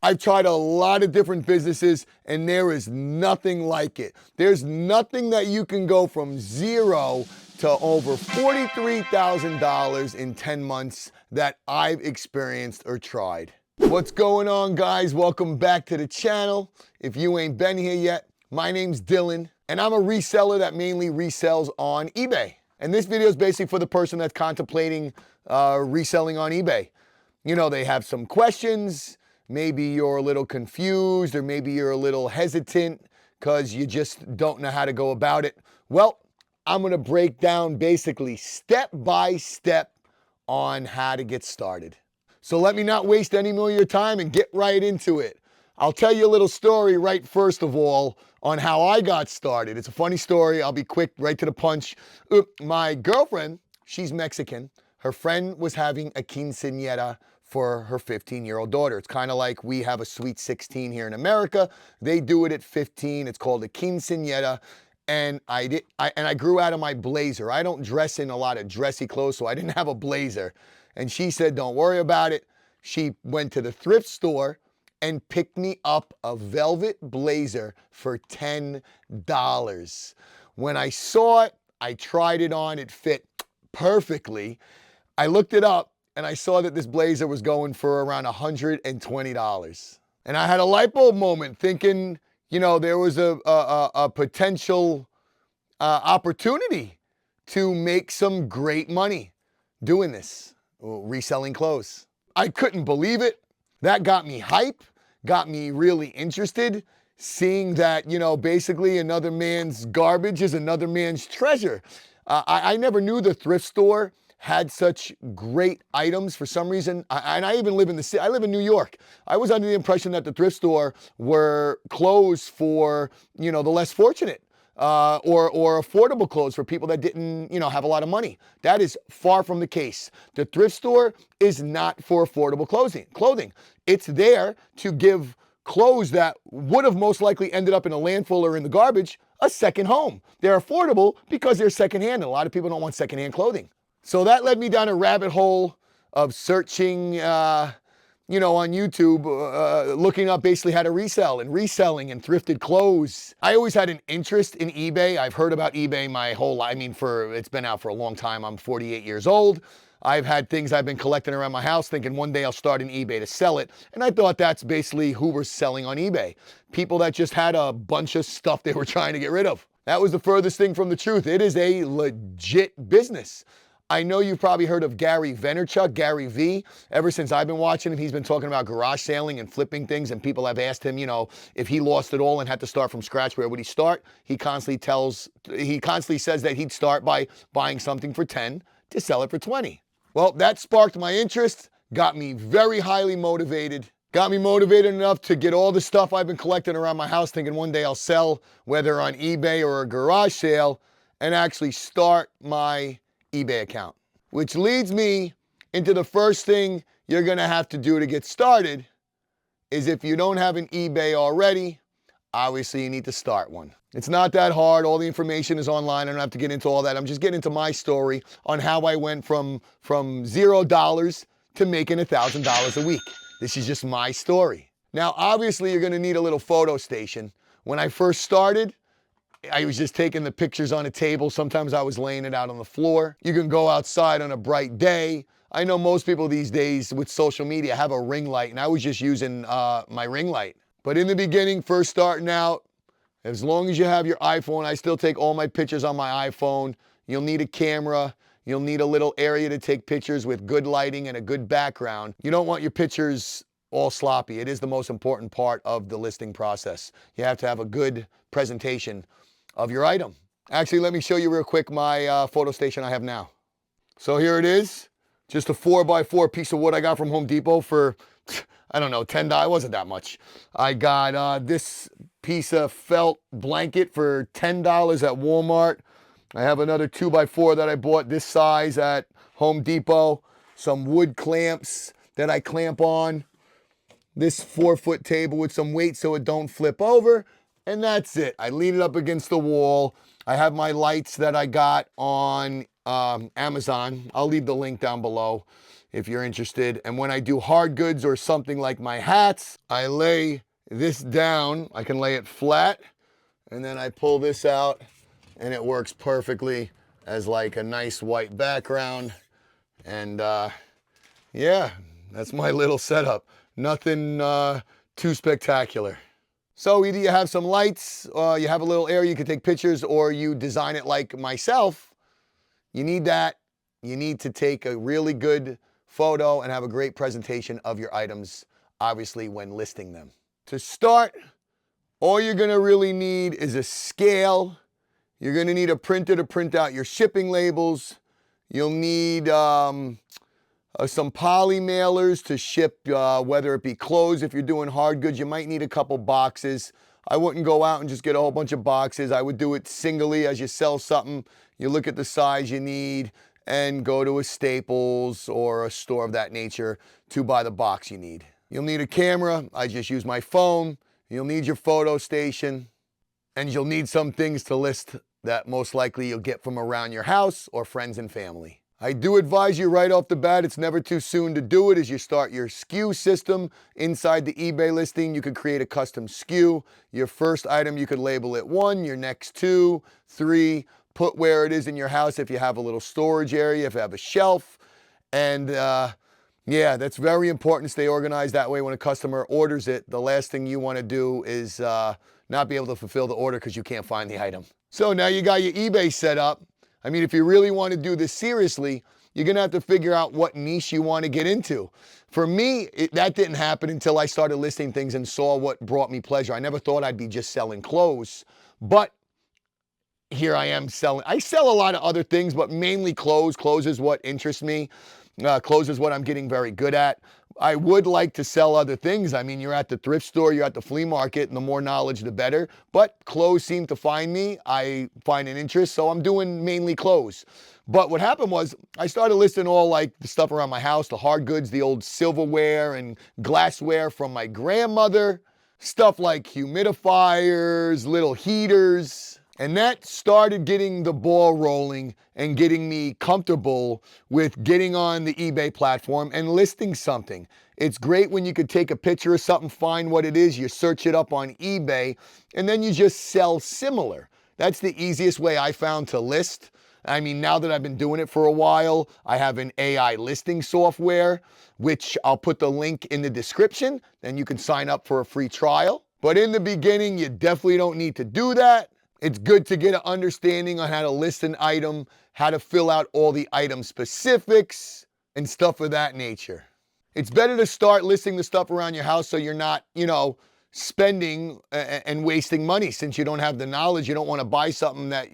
I've tried a lot of different businesses and there is nothing like it. There's nothing that you can go from zero to over $43,000 in 10 months that I've experienced or tried. What's going on, guys? Welcome back to the channel. If you ain't been here yet, my name's Dylan and I'm a reseller that mainly resells on eBay. And this video is basically for the person that's contemplating reselling on eBay. You know, they have some questions. Maybe you're a little confused or maybe you're a little hesitant because you just don't know how to go about it. Well, I'm going to break down basically step by step on how to get started. So let me not waste any more of your time and get right into it. I'll tell you a little story right first of all on how I got started. It's a funny story. I'll be quick, right to the punch. My girlfriend, she's Mexican. Her friend was having a quinceañera for her 15-year-old daughter. It's kind of like we have a sweet 16 here in America. They do it at 15. It's called a quinceañera. And I grew out of my blazer. I don't dress in a lot of dressy clothes, so I didn't have a blazer. And she said, don't worry about it. She went to the thrift store and picked me up a velvet blazer for $10. When I saw it, I tried it on. It fit perfectly. I looked it up and I saw that this blazer was going for around $120. And I had a light bulb moment thinking, you know, there was a potential opportunity to make some great money doing this, reselling clothes. I couldn't believe it. That got me hype, got me really interested, seeing that, you know, basically another man's garbage is another man's treasure. I never knew the thrift store had such great items for some reason. And I even live in the city. I live in New York. I was under the impression that the thrift store were clothes for, you know, the less fortunate or affordable clothes for people that didn't, you know, have a lot of money. That is far from the case. The thrift store is not for affordable clothing. It's there to give clothes that would have most likely ended up in a landfill or in the garbage a second home. They're affordable because they're secondhand, and a lot of people don't want secondhand clothing. So that led me down a rabbit hole of searching, you know, on YouTube, looking up basically how to resell and reselling and thrifted clothes. I always had an interest in eBay. I've heard about eBay my whole life. I mean, it's been out for a long time. I'm 48 years old. I've had things I've been collecting around my house thinking one day I'll start an eBay to sell it. And I thought that's basically who we're selling on eBay. People that just had a bunch of stuff they were trying to get rid of. That was the furthest thing from the truth. It is a legit business. I know you've probably heard of Gary Vaynerchuk, Gary V. Ever since I've been watching him, he's been talking about garage selling and flipping things, and people have asked him, you know, if he lost it all and had to start from scratch, where would he start? He constantly says that he'd start by buying something for 10 to sell it for 20. Well, that sparked my interest, got me very highly motivated, got me motivated enough to get all the stuff I've been collecting around my house, thinking one day I'll sell, whether on eBay or a garage sale, and actually start my eBay account. Which leads me into the first thing you're gonna have to do to get started is, if you don't have an eBay already, obviously you need to start one. It's not that hard. All the information is online. I don't have to get into all that. I'm just getting into my story on how I went from $0 to making $1,000 a week. This is just my story. Now, obviously you're gonna need a little photo station. When I first started, I was just taking the pictures on a table. Sometimes I was laying it out on the floor. You can go outside on a bright day. I know most people these days with social media have a ring light, and I was just using my ring light. But in the beginning, first starting out, as long as you have your iPhone, I still take all my pictures on my iPhone. You'll need a camera. You'll need a little area to take pictures with good lighting and a good background. You don't want your pictures all sloppy. It is the most important part of the listing process. You have to have a good presentation of your item. Actually, let me show you real quick my photo station I have now. So here it is, just a 4x4 piece of wood I got from Home Depot for, I don't know, $10. It wasn't that much. I got this piece of felt blanket for $10 at Walmart. I have another 2x4 that I bought this size at Home Depot. Some wood clamps that I clamp on. This 4-foot table with some weight so it don't flip over. And that's it. I lean it up against the wall. I have my lights that I got on Amazon. I'll leave the link down below. if you're interested. And when I do hard goods or something like my hats, I lay this down. I can lay it flat, and then I pull this out, and it works perfectly as like a nice white background. And yeah, that's my little setup. Nothing too spectacular. So either you have some lights, you have a little area you can take pictures, or you design it like myself. You need that. You need to take a really good photo and have a great presentation of your items, obviously, when listing them. To start, all you're gonna really need is a scale. You're gonna need a printer to print out your shipping labels. You'll need some poly mailers to ship, whether it be clothes. If you're doing hard goods, you might need a couple boxes. I wouldn't go out and just get a whole bunch of boxes. I would do it singly. As you sell something, you look at the size you need and go to a Staples or a store of that nature to buy the box you need. You'll need a camera. I just use my phone. You'll need your photo station, and you'll need some things to list that most likely you'll get from around your house or friends and family. I do advise you right off the bat, it's never too soon to do it. As you start your SKU system inside the eBay listing, you could create a custom SKU. Your first item, you could label it 1, your next 2, 3, put where it is in your house if you have a little storage area, if you have a shelf. And yeah, that's very important to stay organized. That way when a customer orders it, the last thing you want to do is not be able to fulfill the order because you can't find the item. So now you got your eBay set up. I mean, if you really want to do this seriously, you're going to have to figure out what niche you want to get into. For me, that didn't happen until I started listing things and saw what brought me pleasure. I never thought I'd be just selling clothes, but here I am selling. I sell a lot of other things, but mainly clothes. Clothes is what interests me. Clothes is what I'm getting very good at. I would like to sell other things. I mean, you're at the thrift store, you're at the flea market, and the more knowledge, the better. But clothes seem to find me. I find an interest, so I'm doing mainly clothes. But what happened was I started listing all like the stuff around my house, the hard goods, the old silverware and glassware from my grandmother, stuff like humidifiers, little heaters. And that started getting the ball rolling and getting me comfortable with getting on the eBay platform and listing something. It's great when you could take a picture of something, find what it is, you search it up on eBay, and then you just sell similar. That's the easiest way I found to list. I mean, now that I've been doing it for a while, I have an AI listing software, which I'll put the link in the description, then you can sign up for a free trial. But in the beginning, you definitely don't need to do that. It's good to get an understanding on how to list an item, how to fill out all the item specifics, and stuff of that nature. It's better to start listing the stuff around your house so you're not, spending and wasting money. Since you don't have the knowledge, you don't want to buy something that,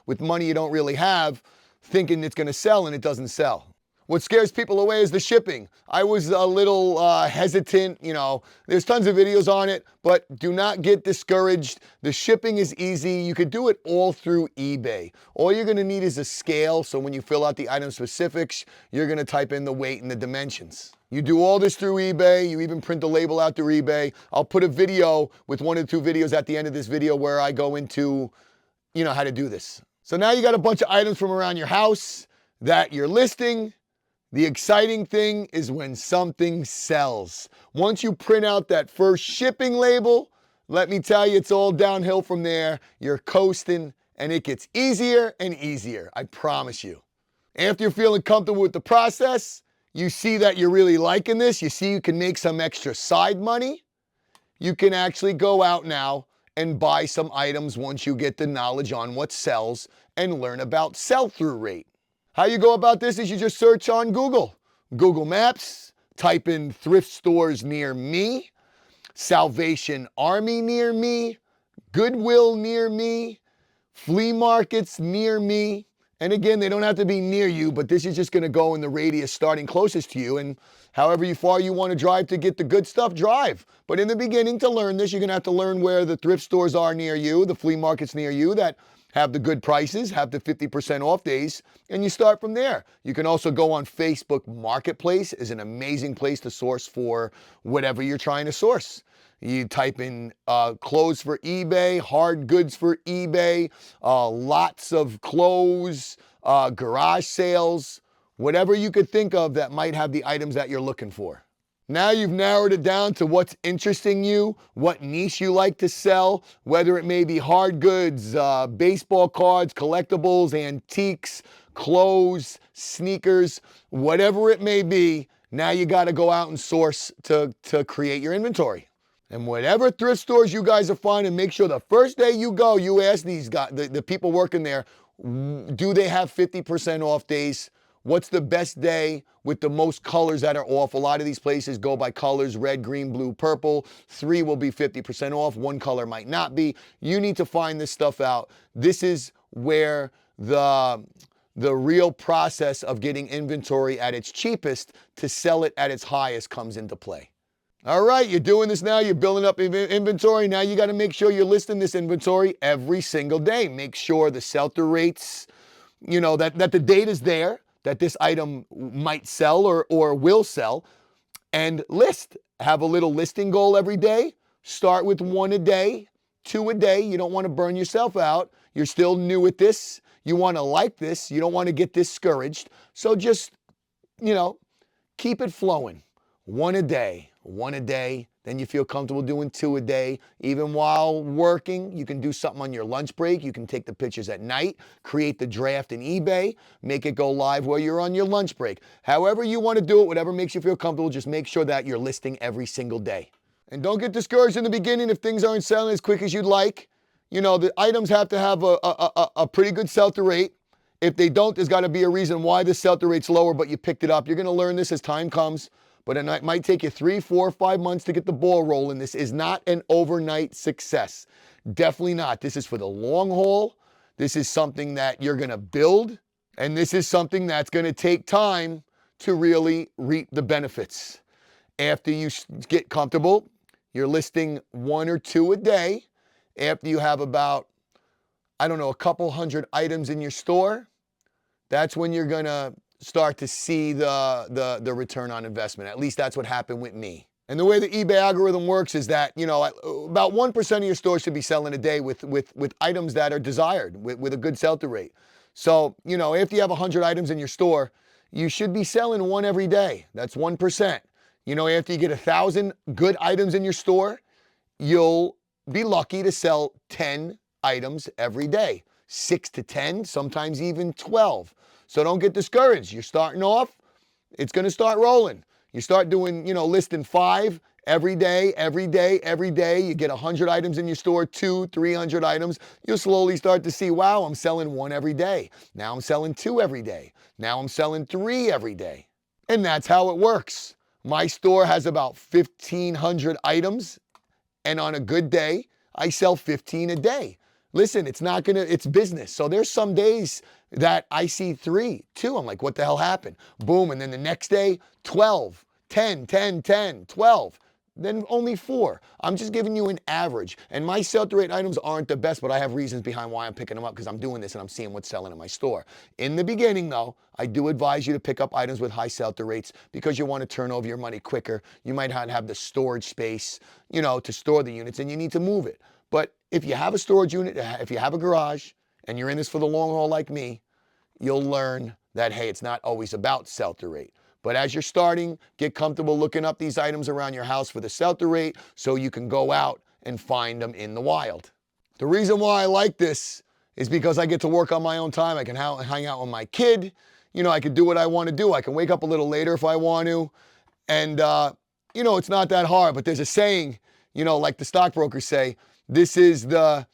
with money you don't really have, thinking it's going to sell and it doesn't sell. What scares people away is the shipping. I was a little hesitant, there's tons of videos on it, but do not get discouraged. The shipping is easy. You could do it all through eBay. All you're gonna need is a scale, so when you fill out the item specifics, you're gonna type in the weight and the dimensions. You do all this through eBay. You even print the label out through eBay. I'll put a video with 1 or 2 videos at the end of this video where I go into, how to do this. So now you got a bunch of items from around your house that you're listing. The exciting thing is when something sells. Once you print out that first shipping label, let me tell you, it's all downhill from there. You're coasting, and it gets easier and easier, I promise you. After you're feeling comfortable with the process, you see that you're really liking this, you see you can make some extra side money, you can actually go out now and buy some items once you get the knowledge on what sells and learn about sell-through rate. How you go about this is you just search on Google Maps, type in thrift stores near me, Salvation Army near me, Goodwill near me, flea markets near me. And again, they don't have to be near you, but this is just gonna go in the radius starting closest to you. And however far you wanna drive to get the good stuff, drive. But in the beginning, to learn this, you're gonna have to learn where the thrift stores are near you, the flea markets near you that have the good prices, have the 50% off days, and you start from there. You can also go on Facebook Marketplace, is an amazing place to source for whatever you're trying to source. You type in clothes for eBay, hard goods for eBay, lots of clothes, garage sales, whatever you could think of that might have the items that you're looking for. Now you've narrowed it down to what's interesting you, what niche you like to sell, whether it may be hard goods, baseball cards, collectibles, antiques, clothes, sneakers, whatever it may be. Now you got to go out and source to create your inventory. And whatever thrift stores you guys are finding, make sure the first day you go, you ask these guys, the people working there, do they have 50% off days? What's the best day with the most colors that are off? A lot of these places go by colors, red, green, blue, purple. 3 will be 50% off. 1 color might not be. You need to find this stuff out. This is where the real process of getting inventory at its cheapest to sell it at its highest comes into play. All right, you're doing this now. You're building up inventory. Now you got to make sure you're listing this inventory every single day. Make sure the sell-through rates, that the data's there, that this item might sell or will sell, and list. Have a little listing goal every day. Start with 1 a day, 2 a day. You don't want to burn yourself out. You're still new at this. You want to like this. You don't want to get discouraged. So just, keep it flowing. 1 a day, 1 a day. Then you feel comfortable doing 2 a day. Even while working, you can do something on your lunch break. You can take the pictures at night, create the draft in eBay, make it go live while you're on your lunch break. However you want to do it, whatever makes you feel comfortable, just make sure that you're listing every single day. And don't get discouraged in the beginning if things aren't selling as quick as you'd like. The items have to have a pretty good sell-through rate. If they don't, there's got to be a reason why the sell-through rate's lower, but you picked it up. You're going to learn this as time comes. But it might take you 3, 4, 5 months to get the ball rolling. This is not an overnight success. Definitely not. This is for the long haul. This is something that you're going to build. And this is something that's going to take time to really reap the benefits. After you get comfortable, you're listing 1 or 2 a day. After you have about, a couple hundred items in your store, that's when you're going to start to see the return on investment. At least that's what happened with me. And the way the eBay algorithm works is that, about 1% of your store should be selling a day with items that are desired, with a good sell-through rate. So, if you have 100 items in your store, you should be selling 1 every day. That's 1%. After you get 1,000 good items in your store, you'll be lucky to sell 10 items every day. 6 to 10, sometimes even 12. So don't get discouraged. You're starting off, it's going to start rolling. You start doing, listing 5 every day, every day, every day. You get 100 items in your store, 200, 300 items. You'll slowly start to see, wow, I'm selling 1 every day. Now I'm selling 2 every day. Now I'm selling 3 every day. And that's how it works. My store has about 1,500 items. And on a good day, I sell 15 a day. Listen, it's business. So there's some days that I see 3, 2. I'm like, what the hell happened? Boom. And then the next day, 12, 10, 10, 10, 12. Then only 4. I'm just giving you an average. And my sell-through rate items aren't the best, but I have reasons behind why I'm picking them up because I'm doing this and I'm seeing what's selling in my store. In the beginning, though, I do advise you to pick up items with high sell-through rates because you want to turn over your money quicker. You might not have the storage space, to store the units, and you need to move it. But if you have a storage unit, if you have a garage, and you're in this for the long haul like me, you'll learn that, hey, it's not always about sell-through rate. But as you're starting, get comfortable looking up these items around your house for the sell-through rate so you can go out and find them in the wild. The reason why I like this is because I get to work on my own time. I can hang out with my kid. I can do what I want to do. I can wake up a little later if I want to. And, it's not that hard. But there's a saying, like the stockbrokers say, this is the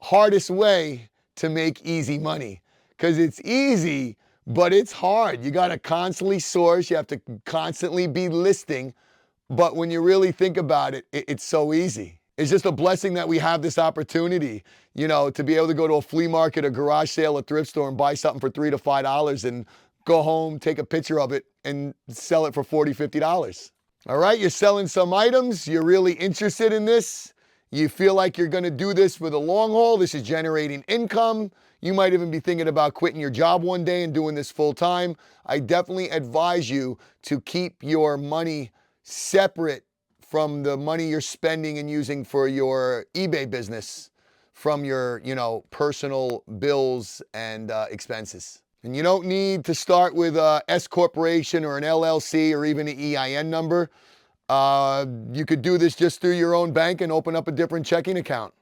hardest way to make easy money. Because it's easy, but it's hard. You got to constantly source. You have to constantly be listing. But when you really think about it, it's so easy. It's just a blessing that we have this opportunity, to be able to go to a flea market, a garage sale, a thrift store and buy something for $3 to $5 and go home, take a picture of it and sell it for $40, $50. All right, you're selling some items. You're really interested in this. You feel like you're going to do this for the long haul. This is generating income. You might even be thinking about quitting your job one day and doing this full time. I definitely advise you to keep your money separate from the money you're spending and using for your eBay business from your, personal bills and expenses. And you don't need to start with a S corporation or an LLC or even an EIN number. You could do this just through your own bank and open up a different checking account.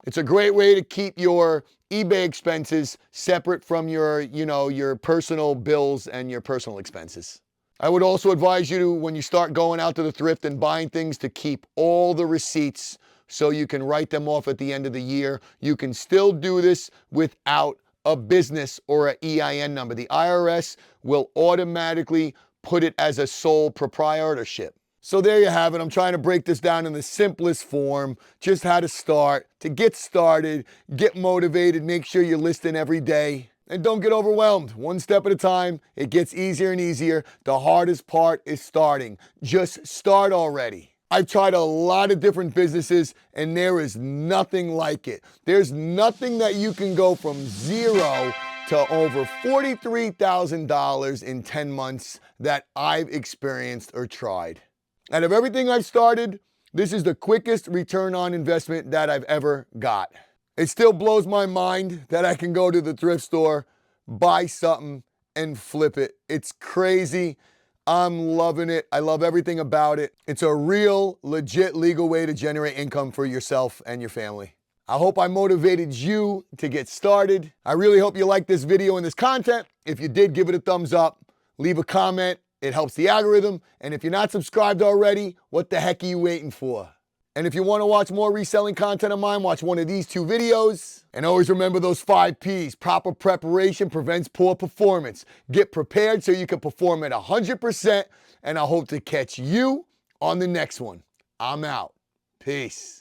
It's a great way to keep your eBay expenses separate from your personal bills and your personal expenses. I would also advise you to, when you start going out to the thrift and buying things, to keep all the receipts so you can write them off at the end of the year. You can still do this without a business or an EIN number. The IRS will automatically put it as a sole proprietorship. So there you have it. I'm trying to break this down in the simplest form, just how to start, to get started, get motivated, make sure you're listing every day. And don't get overwhelmed. One step at a time. It gets easier and easier. The hardest part is starting. Just start already. I've tried a lot of different businesses and there is nothing like it. There's nothing that you can go from zero to over $43,000 in 10 months that I've experienced or tried. Out of everything I've started, this is the quickest return on investment that I've ever got. It still blows my mind that I can go to the thrift store, buy something, and flip it. It's crazy. I'm loving it. I love everything about it. It's a real, legit, legal way to generate income for yourself and your family. I hope I motivated you to get started. I really hope you liked this video and this content. If you did, give it a thumbs up. Leave a comment. It helps the algorithm. And if you're not subscribed already, what the heck are you waiting for? And if you want to watch more reselling content of mine, watch one of these 2 videos. And always remember those 5 P's. Proper preparation prevents poor performance. Get prepared so you can perform at 100%. And I hope to catch you on the next one. I'm out. Peace.